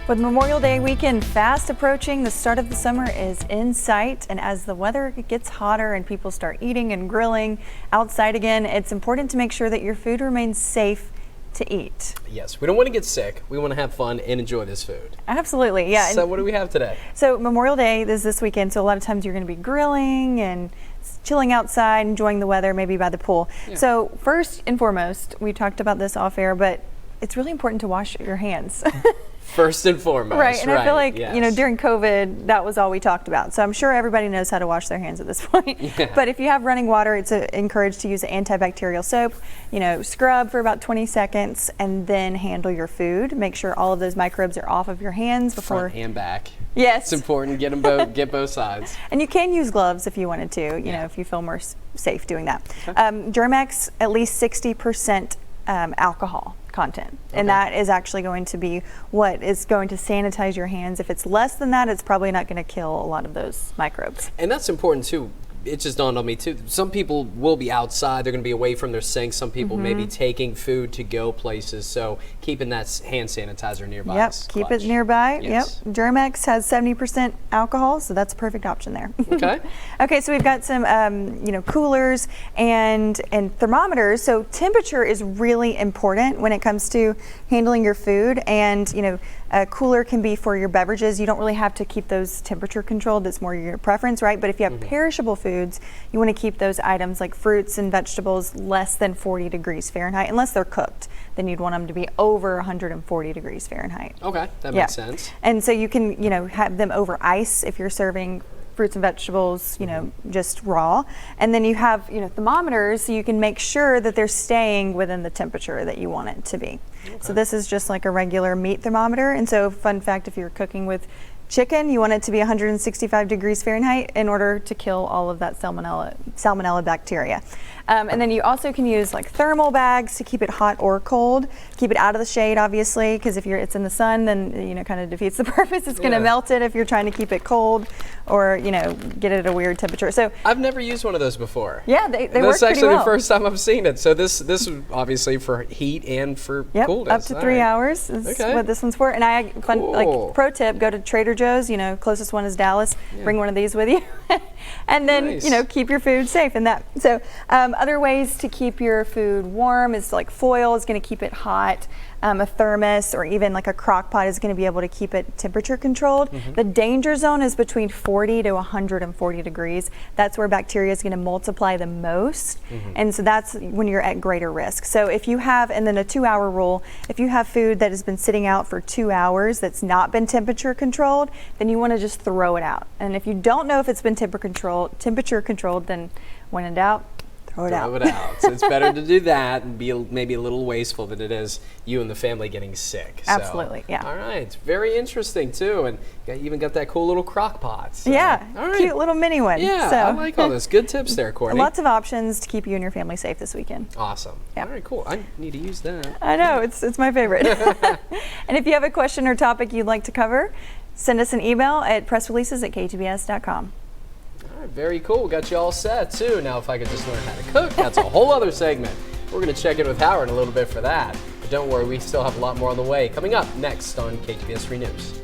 With Memorial Day weekend fast approaching, the start of the summer is in sight, and as the weather gets hotter and people start eating and grilling outside again, it's important to make sure that your food remains safe to eat. Yes, we don't want to get sick. We want to have fun and enjoy this food. Absolutely, yeah. So what do we have today? So Memorial Day is this weekend, so a lot of times you're going to be grilling and chilling outside, enjoying the weather, maybe by the pool. Yeah. So first and foremost, we talked about this off air, but it's really important to wash your hands. First and foremost. Right, and I feel like, yes. During COVID, that was all we talked about. So I'm sure everybody knows how to wash their hands at this point. Yeah. But if you have running water, it's encouraged to use antibacterial soap. Scrub for about 20 seconds and then handle your food. Make sure all of those microbes are off of your hands before. Front and back. Yes. It's important. Get them both. Get both sides. And you can use gloves if you wanted to, if you feel more safe doing that. Germ-X, at least 60% alcohol content, and that is actually going to be what is going to sanitize your hands. If it's less than that, it's probably not going to kill a lot of those microbes. And that's important too. It just dawned on me too. Some people will be outside. They're going to be away from their sinks. Some people may be taking food to go places. So keeping that hand sanitizer nearby. Yep, is keep clutch. it nearby. Yes. Yep. Germ-X has 70% alcohol, so that's a perfect option there. Okay. Okay, so we've got some coolers and thermometers. So temperature is really important when it comes to handling your food, and a cooler can be for your beverages. You don't really have to keep those temperature controlled. That's more your preference, right? But if you have perishable foods, you want to keep those items like fruits and vegetables less than 40 degrees Fahrenheit, unless they're cooked. Then you'd want them to be over 140 degrees Fahrenheit. Okay, that makes sense. And so you can, have them over ice if you're serving fruits and vegetables, just raw. And then you have, thermometers, so you can make sure that they're staying within the temperature that you want it to be. Okay. So this is just like a regular meat thermometer. And so fun fact, if you're cooking with chicken, you want it to be 165 degrees Fahrenheit in order to kill all of that salmonella bacteria. And then you also can use like thermal bags to keep it hot or cold. Keep it out of the shade, obviously, because if it's in the sun, then kind of defeats the purpose. It's going to melt it if you're trying to keep it cold, or get it at a weird temperature. So I've never used one of those before. Yeah, they work pretty well. This is actually the first time I've seen it. So this is obviously for heat and for coolness. Up to 3 hours is what this one's for. And pro tip, go to Trader Joe's. Closest one is Dallas. Bring one of these with you, and then keep your food safe. And so other ways to keep your food warm is like foil is going to keep it hot. A thermos or even like a crock pot is going to be able to keep it temperature controlled. The danger zone is between 40 to 140 degrees. That's where bacteria is going to multiply the most. And so that's when you're at greater risk. So if you have, and then a 2-hour rule, if you have food that has been sitting out for 2 hours that's not been temperature controlled, then you want to just throw it out. And if you don't know if it's been temperature controlled, then when in doubt, throw it out. So it's better to do that and be maybe a little wasteful than it is you and the family getting sick. Absolutely, yeah. All right, it's very interesting too, and you even got that cool little crock pot. So. Yeah, all right. Cute little mini one. Yeah, I like all this. Good tips there, Courtney. Lots of options to keep you and your family safe this weekend. Awesome. Yeah. All right, cool. I need to use that. I know, it's my favorite. And if you have a question or topic you'd like to cover, send us an email at pressreleases@ktbs.com. All right, very cool. We got you all set too. Now, if I could just learn how to cook, that's a whole other segment. We're going to check in with Howard in a little bit for that. But don't worry, we still have a lot more on the way. Coming up next on KTBS 3 News.